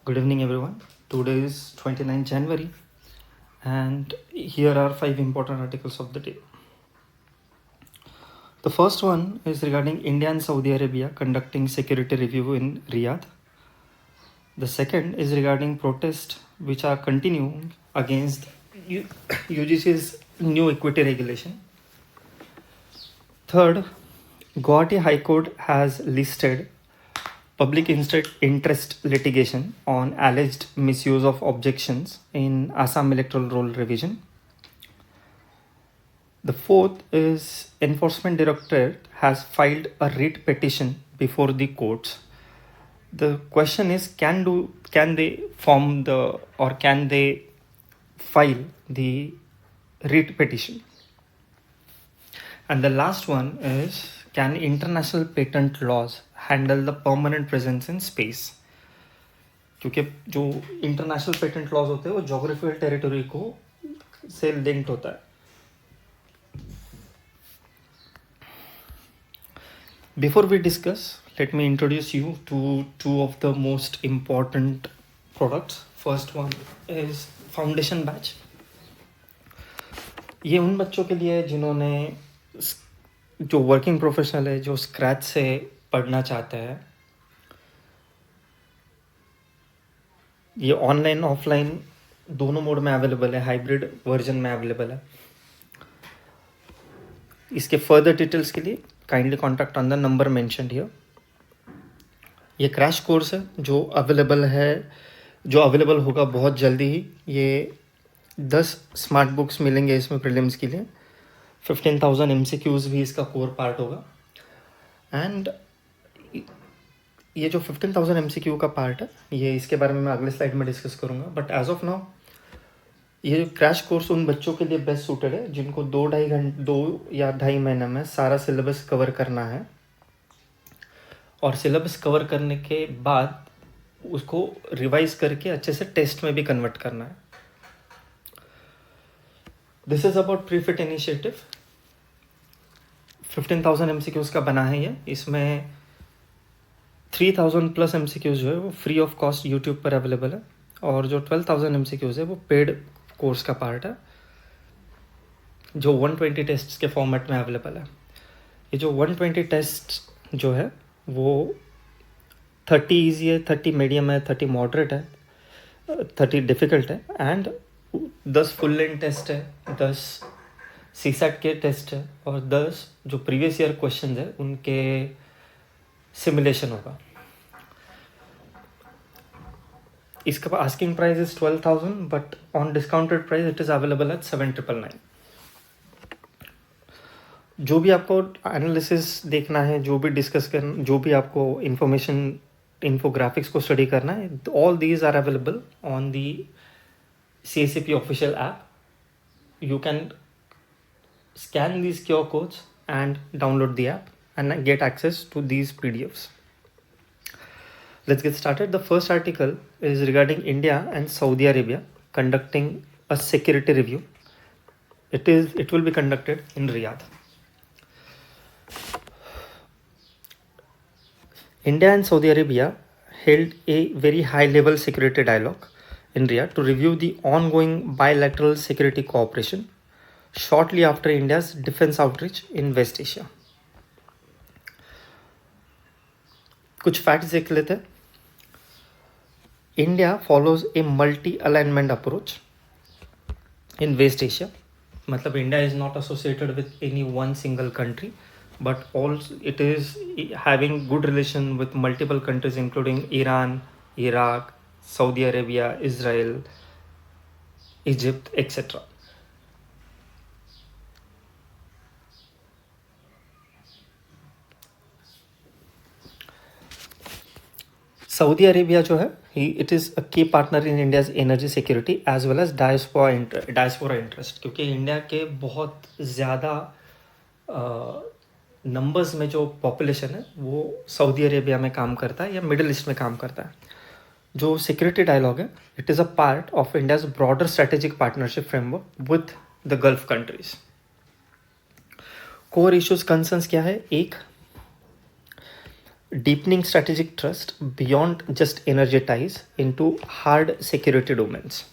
Good evening, everyone. Today is 29 January, and here are 5 important articles of the day. The first one is regarding India and Saudi Arabia conducting security review in Riyadh. The second is regarding protests which are continuing against UGC's new equity regulation. Third, Guwahati High Court has listed public interest litigation on alleged misuse of objections in Assam electoral roll revision. The fourth is Enforcement Directorate has filed a writ petition before the courts. The question is, can they file the writ petition? And the last one is, can international patent laws handle the permanent presence in space? क्योंकि जो international patent laws होते हैं वो geographical territory को से linked होता है. Before we discuss, let me introduce you to two of the most important products. First one is Foundation Batch. ये उन बच्चों के लिए जिन्होंने जो वर्किंग प्रोफेशनल है, जो स्क्रैच से पढ़ना चाहते हैं. ये ऑनलाइन ऑफलाइन दोनों मोड में अवेलेबल है, हाइब्रिड वर्जन में अवेलेबल है. इसके फर्दर डिटेल्स के लिए kindly contact on the number mentioned here. ये क्रैश कोर्स है जो अवेलेबल होगा बहुत जल्दी ही. ये 10 स्मार्ट बुक्स मिलेंगे इसमें प्रीलिम्स के लिए. 15,000 MCQs भी इसका कोर पार्ट होगा. एंड ये जो 15,000 MCQ का पार्ट है, ये इसके बारे में मैं अगले स्लाइड में डिस्कस करूँगा. बट एज ऑफ नाउ ये क्रैश कोर्स उन बच्चों के लिए बेस्ट सूटेड है जिनको 2 या ढाई महीने में सारा सिलेबस कवर करना है, और सिलेबस कवर करने के बाद उसको रिवाइज करके अच्छे से टेस्ट में भी कन्वर्ट करना है. This is about prefit initiative. 15,000 MCQs का बना है ये. इसमें 3,000 प्लस MCQs जो है वो फ्री ऑफ कॉस्ट यूट्यूब पर अवेलेबल है, और जो 12,000 MCQs है वो पेड कोर्स का पार्ट है जो 120 टेस्ट्स के फॉर्मेट में अवेलेबल है. ये जो 120 टेस्ट जो है वो 30 ईजी है, 30 मीडियम है, 30 मॉडरेट है, 30 डिफ़िकल्ट है, एंड 10 फुल लेंथ टेस्ट है, 10 CSAT के टेस्ट है, और 10 जो प्रीवियस ईयर क्वेश्चन है उनके सिमुलेशन होगा. इसका asking price is 12,000, but on discounted price it is available at 7,999. जो भी आपको एनालिसिस देखना है, जो भी डिस्कस करना, जो भी आपको इन्फोग्राफिक्स को स्टडी करना है, all these are available on the CSAP official app. You can scan these QR codes and download the app and get access to these PDFs. Let's get started. The first article is regarding India and Saudi Arabia conducting a security review. It will be conducted in Riyadh. India and Saudi Arabia held a very high-level security dialogue in Riyadh to review the ongoing bilateral security cooperation shortly after India's defense outreach in West Asia. कुछ facts देख लेते हैं. India follows a multi alignment approach in West Asia. मतलब India is not associated with any one single country, but also it is having good relation with multiple countries including Iran, Iraq, Saudi Arabia, Israel, Egypt etcetera. Saudi Arabia जो है, it is a key partner in India's energy security as well as diaspora interest. क्योंकि India के बहुत ज़्यादा numbers में जो population है वो सऊदी अरेबिया में काम करता है या मिडिल ईस्ट में काम करता है. जो सिक्योरिटी डायलॉग है, it is a part of India's broader strategic partnership framework with the gulf countries. Core issues concerns क्या है? एक, deepening strategic trust beyond just energy ties into hard security domains.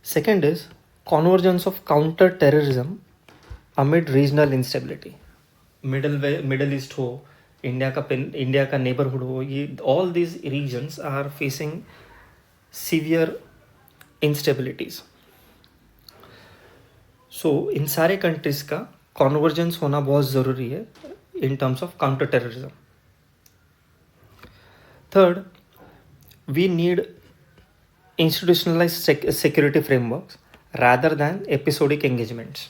Second is convergence of counter-terrorism amid regional instability. Middle East हो, India का neighbourhood हो, ये all these regions are facing severe instabilities. So इन सारे countries का convergence होना बहुत ज़रूरी है in terms of counter-terrorism. Third, we need institutionalized security frameworks rather than episodic engagements.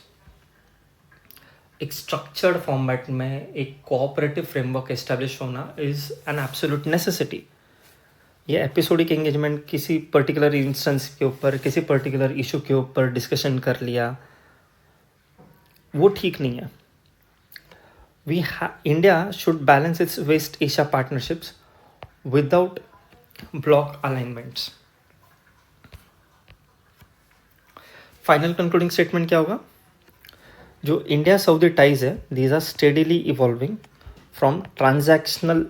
एक स्ट्रक्चर्ड फॉर्मेट में एक कोऑपरेटिव फ्रेमवर्क एस्टेब्लिश होना इज़ एन एब्सोल्यूट नेसेसिटी. ये एपिसोडिक एंगेजमेंट किसी पर्टिकुलर इंस्टेंस के ऊपर, किसी पर्टिकुलर इशू के ऊपर डिस्कशन कर लिया, वो ठीक नहीं है. India should balance its West Asia partnerships without bloc alignments. Final concluding statement क्या होगा? जो इंडिया सऊदी टाइज है, these are steadily evolving from transactional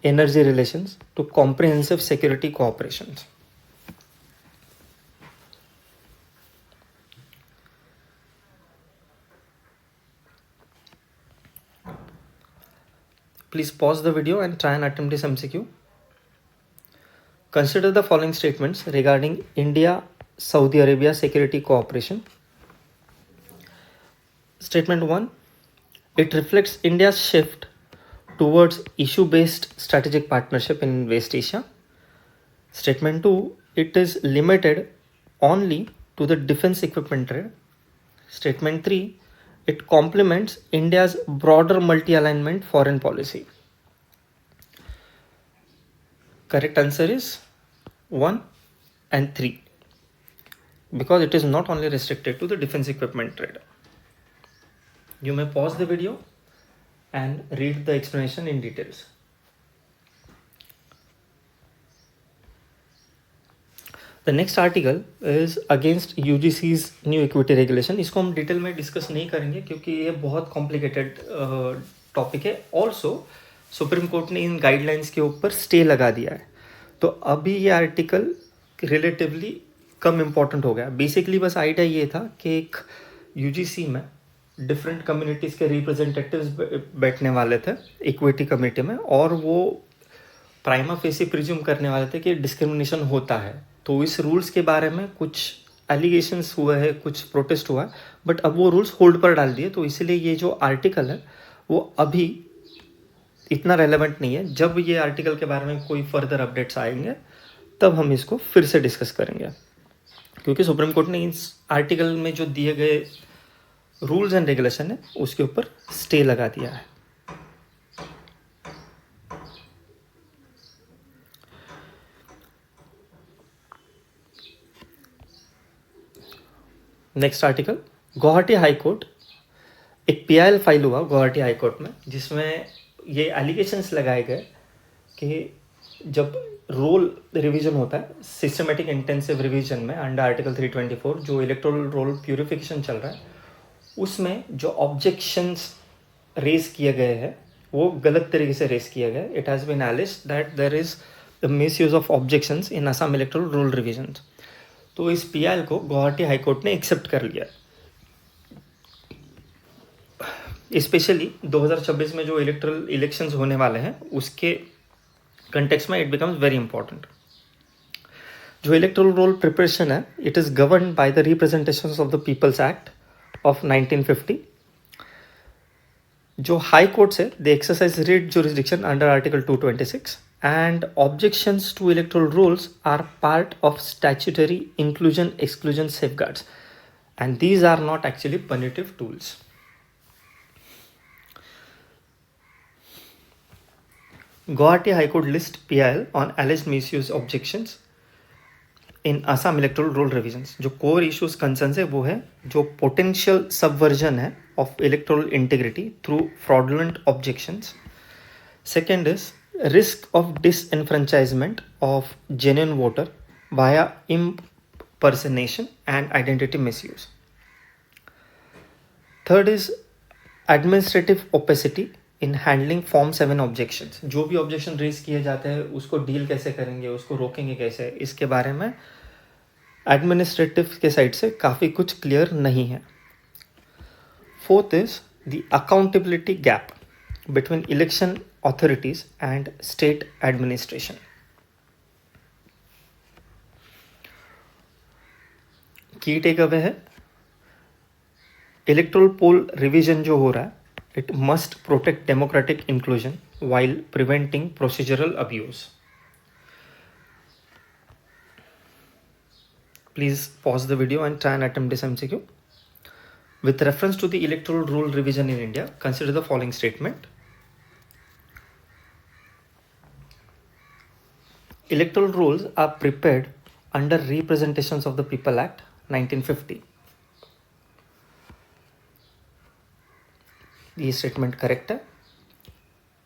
energy relations to comprehensive security cooperation. Please pause the video and try and attempt this MCQ. Consider the following statements regarding India-Saudi Arabia security cooperation. Statement 1. It reflects India's shift towards issue-based strategic partnership in West Asia. Statement 2. It is limited only to the defense equipment trade. Statement 3. It complements India's broader multi-alignment foreign policy. Correct answer is 1 and 3, because it is not only restricted to the defense equipment trade. You may pause the video and read the explanation in details. The next article is against UGC's new equity regulation. इसको हम detail में discuss नहीं करेंगे क्योंकि ये बहुत complicated topic है. Also supreme court ने इन गाइडलाइंस के ऊपर स्टे लगा दिया है, तो अभी ये आर्टिकल रिलेटिवली कम इम्पॉर्टेंट हो गया. बेसिकली बस आइडिया ये था कि एक UGC में डिफरेंट कम्युनिटीज़ के रिप्रेजेंटेटिव्स बैठने वाले थे इक्विटी कमेटी में, और वो प्राइमा फेसी प्रिज्यूम करने वाले थे कि डिस्क्रिमिनेशन होता है. तो इस रूल्स के बारे में कुछ एलिगेशंस हुए हैं, कुछ प्रोटेस्ट हुआ है, बट अब वो रूल्स होल्ड पर डाल दिए. तो इसलिए ये जो आर्टिकल है वो अभी इतना रेलेवेंट नहीं है. जब ये आर्टिकल के बारे में कोई फर्दर अपडेट्स आएंगे तब हम इसको फिर से डिस्कस करेंगे, क्योंकि सुप्रीम कोर्ट ने इस आर्टिकल में जो दिए गए रूल्स एंड रेगुलेशन है उसके ऊपर स्टे लगा दिया है. Next article, Guwahati High court. एक PIL फाइल हुआ गुवाहाटी हाई कोर्ट में, जिसमें ये एलिगेशंस लगाए गए कि जब रोल रिवीजन होता है, सिस्टमेटिक इंटेंसिव रिवीजन में अंडर आर्टिकल 324 जो इलेक्टोरल रोल प्यूरिफिकेशन चल रहा है, उसमें जो ऑब्जेक्शंस रेज किए गए हैं वो गलत तरीके से रेज किए गए. It has been alleged that there is the misuse of objections in Assam electoral roll revision. तो इस PIL को गुवाहाटी हाई कोर्ट ने एक्सेप्ट कर लिया. स्पेशली 2026 में जो इलेक्शंस होने वाले हैं उसके कंटेक्स्ट में इट बिकम्स वेरी इंपॉर्टेंट. जो इलेक्टोरल रोल प्रिपरेशन है, it is govern by the representations of the people's act of 1950. जो हाई कोर्ट्स है, they exercise writ jurisdiction under article 226, and objections to electoral rules are part of statutory inclusion-exclusion safeguards, and these are not actually punitive tools. Guwahati High Court list PIL on alleged misuse objections in Assam electoral roll revisions. जो core issues concerns है वो है जो potential subversion है of electoral integrity through fraudulent objections. Second is risk of disenfranchisement of genuine voter via impersonation and identity misuse. Third is administrative opacity in handling form 7 objections. जो भी objection raise किए जाते हैं उसको deal कैसे करेंगे, उसको रोकेंगे कैसे, इसके बारे में एडमिनिस्ट्रेटिव के साइड से काफ़ी कुछ क्लियर नहीं है. Fourth is the accountability gap between election authorities and state administration. की टेकअवे है, इलेक्टोरल पोल रिवीजन जो हो रहा है, it must protect democratic inclusion while preventing procedural abuse. Please pause the video and try and attempt this MCQ. With reference to the electoral rule revision in India, consider the following statement. Electoral rules are prepared under Representations of the People Act 1950. ये statement correct है.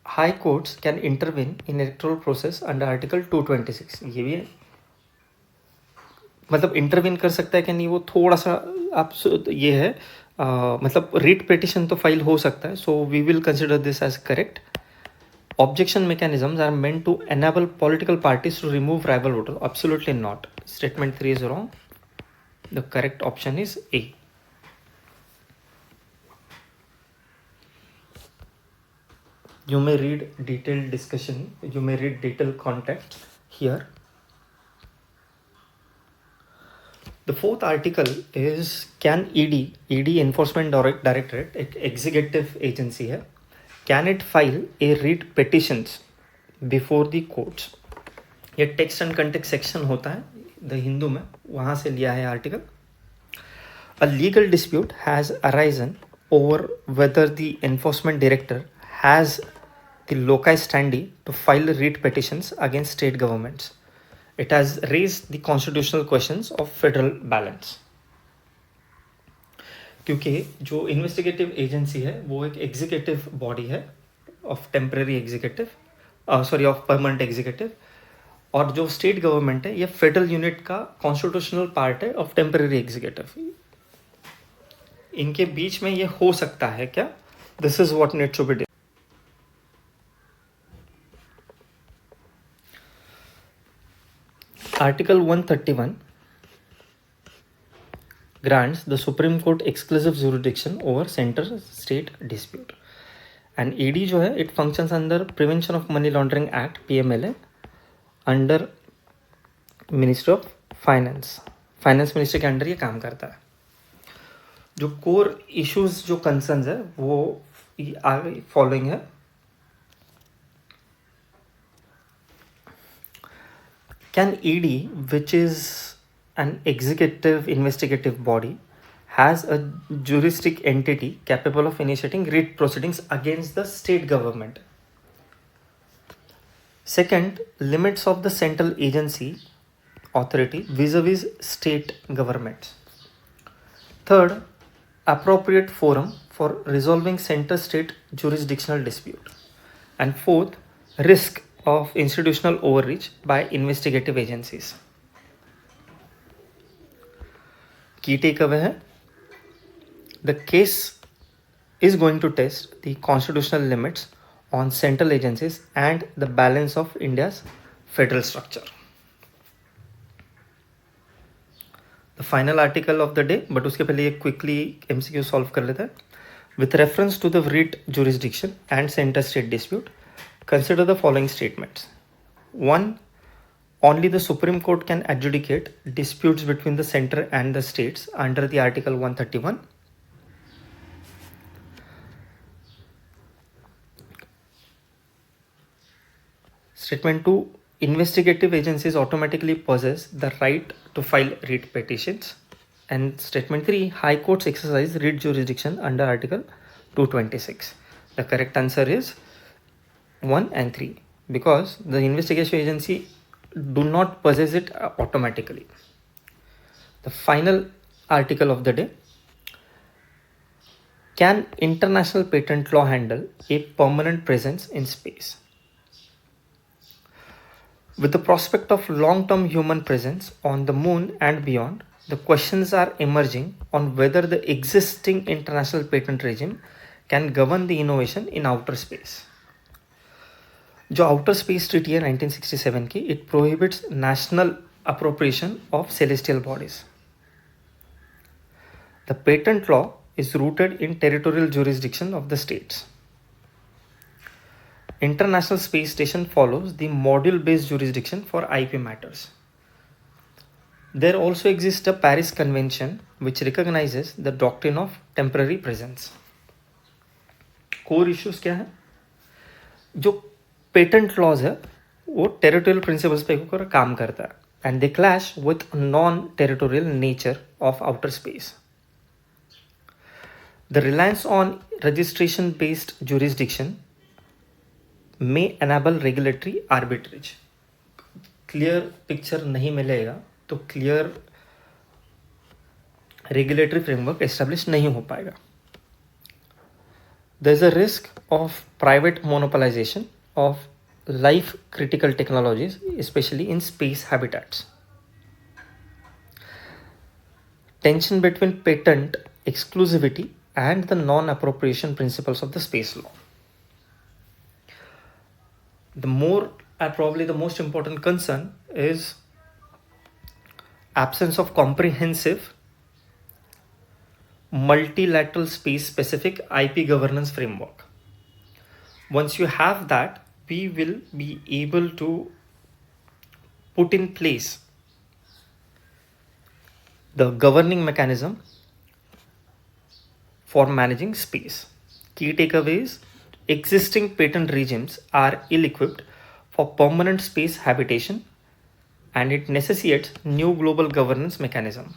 High courts can intervene in electoral process under article 226. ये भी है, मतलब intervene कर सकता है कि नहीं, वो थोड़ा सा आप ये है, मतलब रीट पिटिशन तो फाइल हो सकता है. So we will consider this as correct. Objection mechanisms are meant to enable political parties to remove rival voters. Absolutely not. Statement 3 is wrong. The correct option is A. You may read detailed discussion. You may read detailed context here. The fourth article is, can ED Enforcement Directorate, एक executive agency है, can it file a writ petitions before the courts. ये text and context section होता है the Hindu में, वहाँ से लिया है article. A legal dispute has arisen over whether the enforcement director has the loci standi to file writ petitions against state governments. It has raised the constitutional questions of federal balance. क्योंकि जो investigative agency है वो एक executive body है of temporary executive, sorry of permanent executive, और जो state government है ये फेडरल यूनिट का कॉन्स्टिट्यूशनल पार्ट है ऑफ टेम्पररी एग्जीक्यूटिव. इनके बीच में ये हो सकता है क्या? This is what needs to be done. Article 131 grants the Supreme Court exclusive jurisdiction over center-state dispute. And ED जो है, it functions under Prevention of Money Laundering Act (PMLA) under Ministry of Finance. Finance Ministry के under ये काम करता है. जो core issues जो concerns है वो आगे फॉलोइंग है. Can ED, which is an executive investigative body, has a juristic entity capable of initiating writ proceedings against the state government. Second, limits of the central agency authority vis-a-vis state governments. Third, appropriate forum for resolving center-state jurisdictional dispute. And fourth, risk of institutional overreach by investigative agencies. Key takeaway है, the case is going to test the constitutional limits on central agencies and the balance of India's federal structure. The final article of the day, but उसके पहले ये quickly MCQ solve कर लेते हैं. With reference to the writ jurisdiction and center state dispute, consider the following statements. 1. Only the Supreme Court can adjudicate disputes between the center and the states under the Article 131. Statement 2. Investigative agencies automatically possess the right to file writ petitions. And statement 3. High courts exercise writ jurisdiction under Article 226. The correct answer is 1 and 3, because the investigation agency do not possess it automatically. The final article of the day, can international patent law handle a permanent presence in space? With the prospect of long-term human presence on the moon and beyond, the questions are emerging on whether the existing international patent regime can govern the innovation in outer space. जो outer space treaty है 1967 की, it prohibits national appropriation of celestial bodies. The patent law is rooted in territorial jurisdiction of the states. International Space Station follows the module-based jurisdiction for IP matters. There also exists a Paris Convention which recognizes the doctrine of temporary presence. Core issues क्या है? जो patent laws है वो territorial principles पे होकर काम करता है, and they clash with non territorial nature of outer space. The reliance on registration-based jurisdiction may enable regulatory arbitrage. Clear picture नहीं मिलेगा तो clear regulatory framework establish नहीं हो पाएगा. There is a risk of private monopolization of life-critical technologies, especially in space habitats. Tension between patent exclusivity and the non-appropriation principles of the space law. The more and probably the most important concern is absence of comprehensive multilateral space specific IP governance framework. Once you have that, we will be able to put in place the governing mechanism for managing space. Key takeaways: existing patent regimes are ill-equipped for permanent space habitation and it necessitates new global governance mechanism.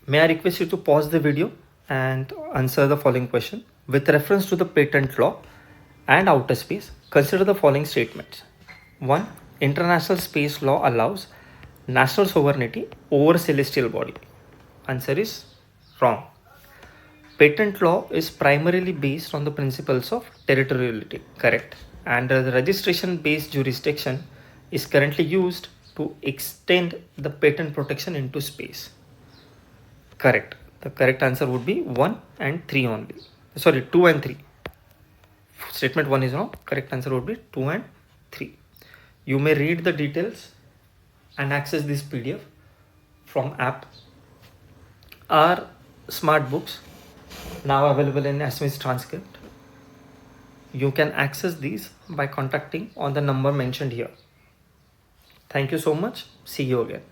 May I request you to pause the video and answer the following question. With reference to the patent law and outer space, consider the following statements. 1. International space law allows national sovereignty over celestial body. Answer is wrong. Patent law is primarily based on the principles of territoriality. Correct. And the registration-based jurisdiction is currently used to extend the patent protection into space. Correct. The correct answer would be 1 and 3 only. Sorry, 2 and 3. Statement 1 is wrong. Correct answer would be 2 and 3. You may read the details and access this PDF from app. Our smart books now available in Assamese transcript. You can access these by contacting on the number mentioned here. Thank you so much. See you again.